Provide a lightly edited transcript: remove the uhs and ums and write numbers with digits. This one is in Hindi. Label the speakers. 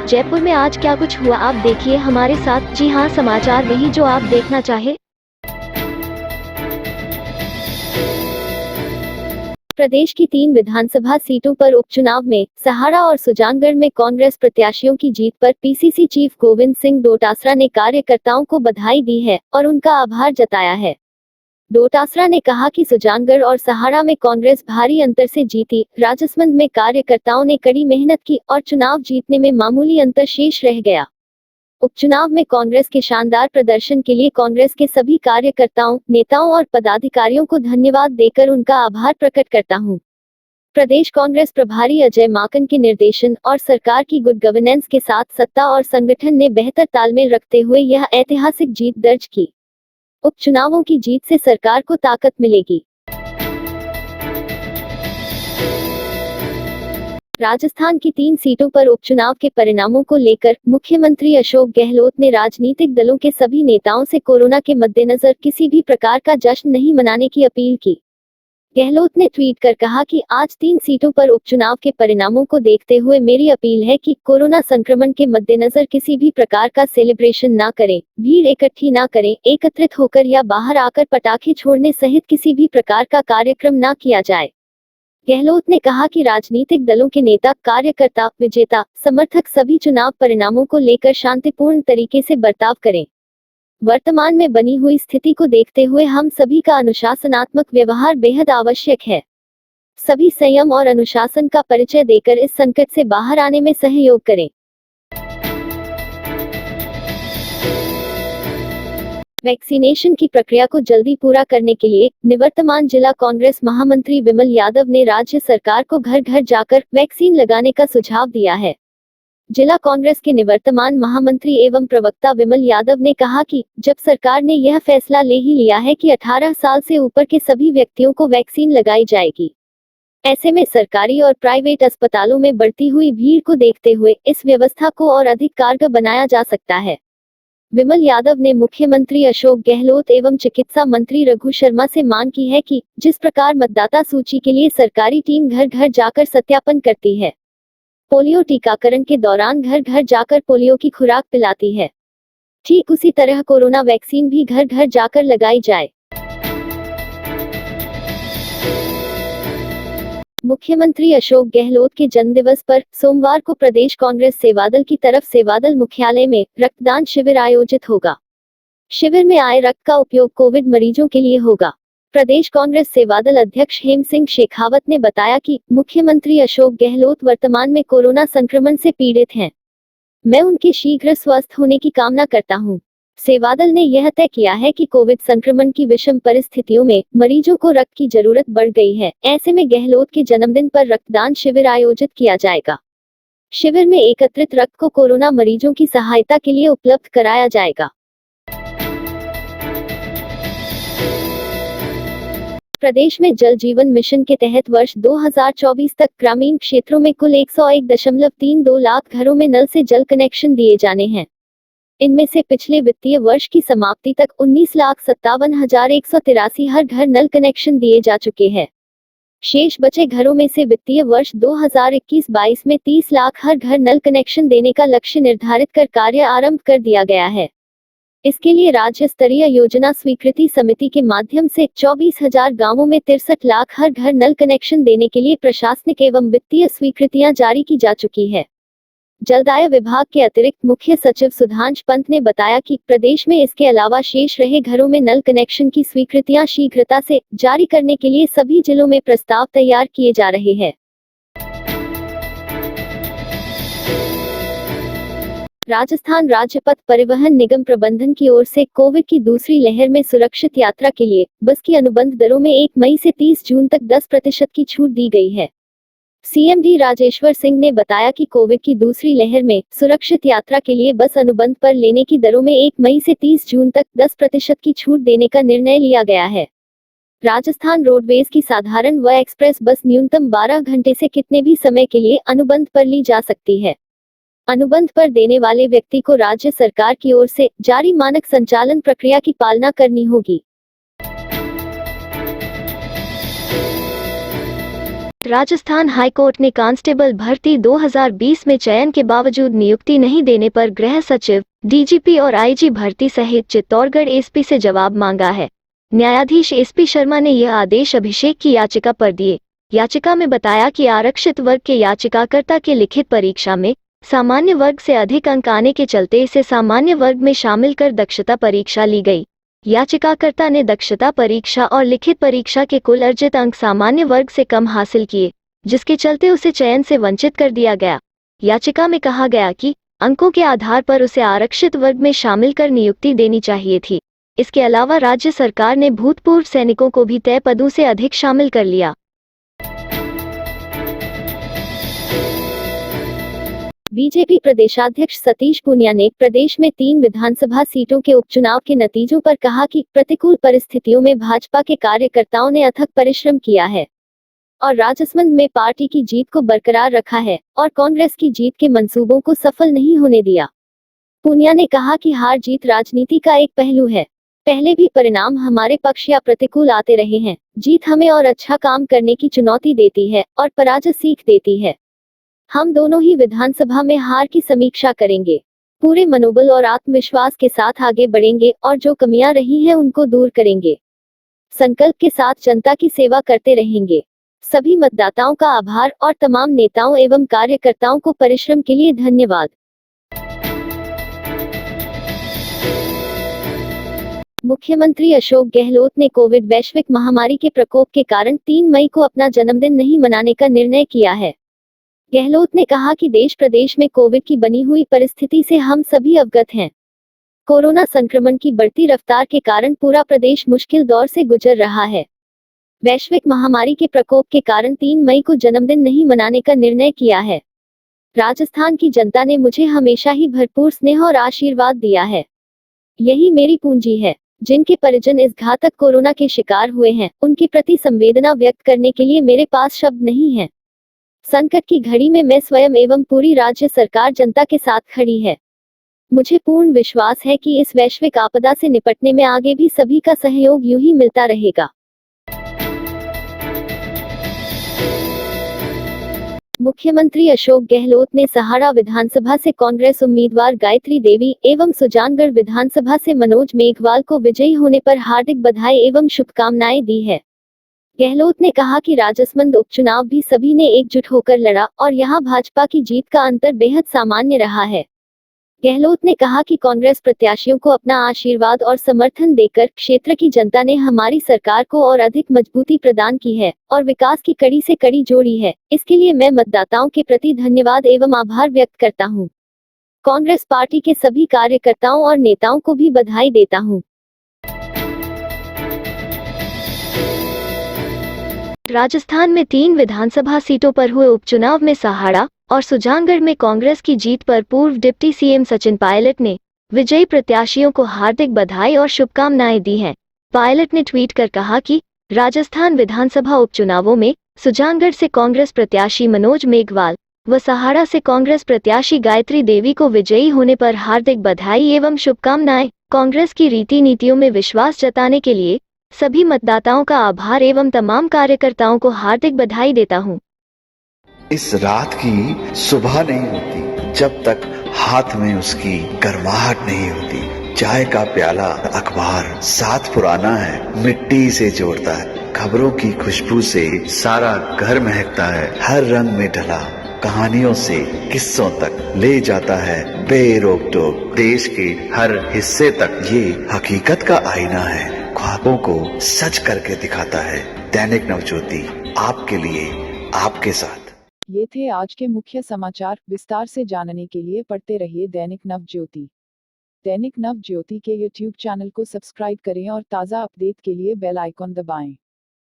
Speaker 1: जयपुर में आज क्या कुछ हुआ आप देखिए हमारे साथ। जी हां, समाचार वही जो आप देखना चाहे। प्रदेश की 3 विधानसभा सीटों पर उपचुनाव में सहारा और सुजानगढ़ में कांग्रेस प्रत्याशियों की जीत पर पीसीसी चीफ गोविंद सिंह डोटासरा ने कार्यकर्ताओं को बधाई दी है और उनका आभार जताया है। डोटासरा ने कहा कि सुजानगढ़ और सहारा में कांग्रेस भारी अंतर से जीती। राजसमंद में कार्यकर्ताओं ने कड़ी मेहनत की और चुनाव जीतने में मामूली अंतर शेष रह गया। उपचुनाव में कांग्रेस के शानदार प्रदर्शन के लिए कांग्रेस के सभी कार्यकर्ताओं, नेताओं और पदाधिकारियों को धन्यवाद देकर उनका आभार प्रकट करता हूं। प्रदेश कांग्रेस प्रभारी अजय माकन के निर्देशन और सरकार की गुड गवर्नेंस के साथ सत्ता और संगठन ने बेहतर तालमेल रखते हुए यह ऐतिहासिक जीत दर्ज की। उपचुनावों की जीत से सरकार को ताकत मिलेगी। राजस्थान की 3 सीटों पर उपचुनाव के परिणामों को लेकर मुख्यमंत्री अशोक गहलोत ने राजनीतिक दलों के सभी नेताओं से कोरोना के मद्देनजर किसी भी प्रकार का जश्न नहीं मनाने की अपील की। गहलोत ने ट्वीट कर कहा कि आज 3 सीटों पर उपचुनाव के परिणामों को देखते हुए मेरी अपील है कि कोरोना संक्रमण के मद्देनजर किसी भी प्रकार का सेलिब्रेशन ना करें, भीड़ इकट्ठी ना करें, एकत्रित होकर या बाहर आकर पटाखे छोड़ने सहित किसी भी प्रकार का कार्यक्रम ना किया जाए। गहलोत ने कहा कि राजनीतिक दलों के नेता, कार्यकर्ता, विजेता, समर्थक सभी चुनाव परिणामों को लेकर शांतिपूर्ण तरीके से बर्ताव करें। वर्तमान में बनी हुई स्थिति को देखते हुए हम सभी का अनुशासनात्मक व्यवहार बेहद आवश्यक है। सभी संयम और अनुशासन का परिचय देकर इस संकट से बाहर आने में सहयोग करें। वैक्सीनेशन की प्रक्रिया को जल्दी पूरा करने के लिए निवर्तमान जिला कांग्रेस महामंत्री विमल यादव ने राज्य सरकार को घर घर जाकर वैक्सीन लगाने का सुझाव दिया है। जिला कांग्रेस के निवर्तमान महामंत्री एवं प्रवक्ता विमल यादव ने कहा कि जब सरकार ने यह फैसला ले ही लिया है कि 18 साल से ऊपर के सभी व्यक्तियों को वैक्सीन लगाई जाएगी, ऐसे में सरकारी और प्राइवेट अस्पतालों में बढ़ती हुई भीड़ को देखते हुए इस व्यवस्था को और अधिक कारगर बनाया जा सकता है। विमल यादव ने मुख्यमंत्री अशोक गहलोत एवं चिकित्सा मंत्री रघु शर्मा से मांग की है कि जिस प्रकार मतदाता सूची के लिए सरकारी टीम घर घर जाकर सत्यापन करती है, पोलियो टीकाकरण के दौरान घर घर जाकर पोलियो की खुराक पिलाती है, ठीक उसी तरह कोरोना वैक्सीन भी घर घर जाकर लगाई जाए। मुख्यमंत्री अशोक गहलोत के जन्मदिवस पर सोमवार को प्रदेश कांग्रेस सेवादल की तरफ सेवादल मुख्यालय में रक्तदान शिविर आयोजित होगा। शिविर में आए रक्त का उपयोग कोविड मरीजों के लिए होगा। प्रदेश कांग्रेस सेवादल अध्यक्ष हेम सिंह शेखावत ने बताया कि मुख्यमंत्री अशोक गहलोत वर्तमान में कोरोना संक्रमण से पीड़ित हैं। मैं उनके शीघ्र स्वस्थ होने की कामना करता हूं। सेवादल ने यह तय किया है कि कोविड संक्रमण की विषम परिस्थितियों में मरीजों को रक्त की जरूरत बढ़ गई है, ऐसे में गहलोत के जन्मदिन पर रक्तदान शिविर आयोजित किया जाएगा। शिविर में एकत्रित रक्त को कोरोना मरीजों की सहायता के लिए उपलब्ध कराया जाएगा। प्रदेश में जल जीवन मिशन के तहत वर्ष 2024 तक ग्रामीण क्षेत्रों में कुल 101.32 लाख घरों में नल से जल कनेक्शन दिए जाने हैं। इनमें से पिछले वित्तीय वर्ष की समाप्ति तक 19,57,183 हर घर नल कनेक्शन दिए जा चुके हैं। शेष बचे घरों में से वित्तीय वर्ष 2021-22 में 30 लाख हर घर नल कनेक्शन देने का लक्ष्य निर्धारित कर कार्य आरंभ कर दिया गया है। इसके लिए राज्य स्तरीय योजना स्वीकृति समिति के माध्यम से 24,000 गांवों में 63 लाख हर घर नल कनेक्शन देने के लिए प्रशासनिक एवं वित्तीय स्वीकृतियां जारी की जा चुकी है। जलदाय विभाग के अतिरिक्त मुख्य सचिव सुधांश पंत ने बताया कि प्रदेश में इसके अलावा शेष रहे घरों में नल कनेक्शन की स्वीकृतियां शीघ्रता से जारी करने के लिए सभी जिलों में प्रस्ताव तैयार किए जा रहे हैं। राजस्थान राज्य पथ परिवहन निगम प्रबंधन की ओर से कोविड की दूसरी लहर में सुरक्षित यात्रा के लिए बस की अनुबंध दरों में 1 मई से 30 जून तक 10% की छूट दी गई है। सीएमडी राजेश्वर सिंह ने बताया कि कोविड की दूसरी लहर में सुरक्षित यात्रा के लिए बस अनुबंध पर लेने की दरों में 1 मई से 30 जून तक 10% की छूट देने का निर्णय लिया गया है। राजस्थान रोडवेज की साधारण व एक्सप्रेस बस न्यूनतम 12 घंटे से कितने भी समय के लिए अनुबंध पर ली जा सकती है। अनुबंध पर देने वाले व्यक्ति को राज्य सरकार की ओर से जारी मानक संचालन प्रक्रिया की पालना करनी होगी।
Speaker 2: राजस्थान हाईकोर्ट ने कांस्टेबल भर्ती 2020 में चयन के बावजूद नियुक्ति नहीं देने पर गृह सचिव, डीजीपी और आईजी भर्ती सहित चित्तौड़गढ़ एसपी से जवाब मांगा है। न्यायाधीश एसपी शर्मा ने यह आदेश अभिषेक की याचिका पर दिए। याचिका में बताया कि आरक्षित वर्ग के याचिकाकर्ता के लिखित परीक्षा में सामान्य वर्ग से अधिक अंक आने के चलते इसे सामान्य वर्ग में शामिल कर दक्षता परीक्षा ली गई। याचिकाकर्ता ने दक्षता परीक्षा और लिखित परीक्षा के कुल अर्जित अंक सामान्य वर्ग से कम हासिल किए, जिसके चलते उसे चयन से वंचित कर दिया गया। याचिका में कहा गया कि अंकों के आधार पर उसे आरक्षित वर्ग में शामिल कर नियुक्ति देनी चाहिए थी। इसके अलावा राज्य सरकार ने भूतपूर्व सैनिकों को भी तय पदों से अधिक शामिल कर लिया।
Speaker 1: बीजेपी प्रदेशाध्यक्ष सतीश पूनिया ने प्रदेश में 3 विधानसभा सीटों के उपचुनाव के नतीजों पर कहा कि प्रतिकूल परिस्थितियों में भाजपा के कार्यकर्ताओं ने अथक परिश्रम किया है और राजसमंद में पार्टी की जीत को बरकरार रखा है और कांग्रेस की जीत के मंसूबों को सफल नहीं होने दिया। पूनिया ने कहा कि हार जीत राजनीति का एक पहलू है। पहले भी परिणाम हमारे पक्ष या प्रतिकूल आते रहे हैं। जीत हमें और अच्छा काम करने की चुनौती देती है और पराजय सीख देती है। हम दोनों ही विधानसभा में हार की समीक्षा करेंगे, पूरे मनोबल और आत्मविश्वास के साथ आगे बढ़ेंगे और जो कमियां रही हैं उनको दूर करेंगे। संकल्प के साथ जनता की सेवा करते रहेंगे। सभी मतदाताओं का आभार और तमाम नेताओं एवं कार्यकर्ताओं को परिश्रम के लिए धन्यवाद। मुख्यमंत्री अशोक गहलोत ने कोविड वैश्विक महामारी के प्रकोप के कारण 3 मई को अपना जन्मदिन नहीं मनाने का निर्णय किया है। गहलोत ने कहा कि देश प्रदेश में कोविड की बनी हुई परिस्थिति से हम सभी अवगत हैं। कोरोना संक्रमण की बढ़ती रफ्तार के कारण पूरा प्रदेश मुश्किल दौर से गुजर रहा है। वैश्विक महामारी के प्रकोप के कारण 3 मई को जन्मदिन नहीं मनाने का निर्णय किया है। राजस्थान की जनता ने मुझे हमेशा ही भरपूर स्नेह और आशीर्वाद दिया है। यही मेरी पूंजी है। जिनके परिजन इस घातक कोरोना के शिकार हुए हैं, उनके प्रति संवेदना व्यक्त करने के लिए मेरे पास शब्द नहीं हैं। संकट की घड़ी में मैं स्वयं एवं पूरी राज्य सरकार जनता के साथ खड़ी है। मुझे पूर्ण विश्वास है कि इस वैश्विक आपदा से निपटने में आगे भी सभी का सहयोग यूं ही मिलता रहेगा। मुख्यमंत्री अशोक गहलोत ने सहाड़ा विधानसभा से कांग्रेस उम्मीदवार गायत्री देवी एवं सुजानगढ़ विधानसभा से मनोज मेघवाल को विजयी होने पर हार्दिक बधाई एवं शुभकामनाएं दी है। गहलोत ने कहा कि राजसमंद उपचुनाव भी सभी ने एकजुट होकर लड़ा और यहां भाजपा की जीत का अंतर बेहद सामान्य रहा है। गहलोत ने कहा कि कांग्रेस प्रत्याशियों को अपना आशीर्वाद और समर्थन देकर क्षेत्र की जनता ने हमारी सरकार को और अधिक मजबूती प्रदान की है और विकास की कड़ी से कड़ी जोड़ी है। इसके लिए मैं मतदाताओं के प्रति धन्यवाद एवं आभार व्यक्त करता हूं। कांग्रेस पार्टी के सभी कार्यकर्ताओं और नेताओं को भी बधाई देता हूं।
Speaker 2: राजस्थान में 3 विधानसभा सीटों पर हुए उपचुनाव में सहाड़ा और सुजानगढ़ में कांग्रेस की जीत पर पूर्व डिप्टी सीएम सचिन पायलट ने विजयी प्रत्याशियों को हार्दिक बधाई और शुभकामनाएं दी हैं। पायलट ने ट्वीट कर कहा कि राजस्थान विधानसभा उपचुनावों में सुजानगढ़ से कांग्रेस प्रत्याशी मनोज मेघवाल व सहाड़ा से कांग्रेस प्रत्याशी गायत्री देवी को विजयी होने पर हार्दिक बधाई एवं शुभकामनाएं। कांग्रेस की रीति नीतियों में विश्वास जताने के लिए सभी मतदाताओं का आभार एवं तमाम कार्यकर्ताओं को हार्दिक बधाई देता हूं।
Speaker 3: इस रात की सुबह नहीं होती जब तक हाथ में उसकी गर्माहट नहीं होती। चाय का प्याला, अखबार साथ पुराना है, मिट्टी से जोड़ता है। खबरों की खुशबू से सारा घर महकता है। हर रंग में ढला कहानियों से किस्सों तक ले जाता है बेरोक टोक। देश के हर हिस्से तक ये हकीकत का आईना है। ख्वाबों को सच करके दिखाता है। दैनिक नवज्योति, आपके लिए, आपके साथ।
Speaker 4: ये थे आज के मुख्य समाचार। विस्तार से जानने के लिए पढ़ते रहिए दैनिक नवज्योति। दैनिक नवज्योति के YouTube चैनल को सब्सक्राइब करें और ताज़ा अपडेट के लिए बेल आइकॉन दबाएं।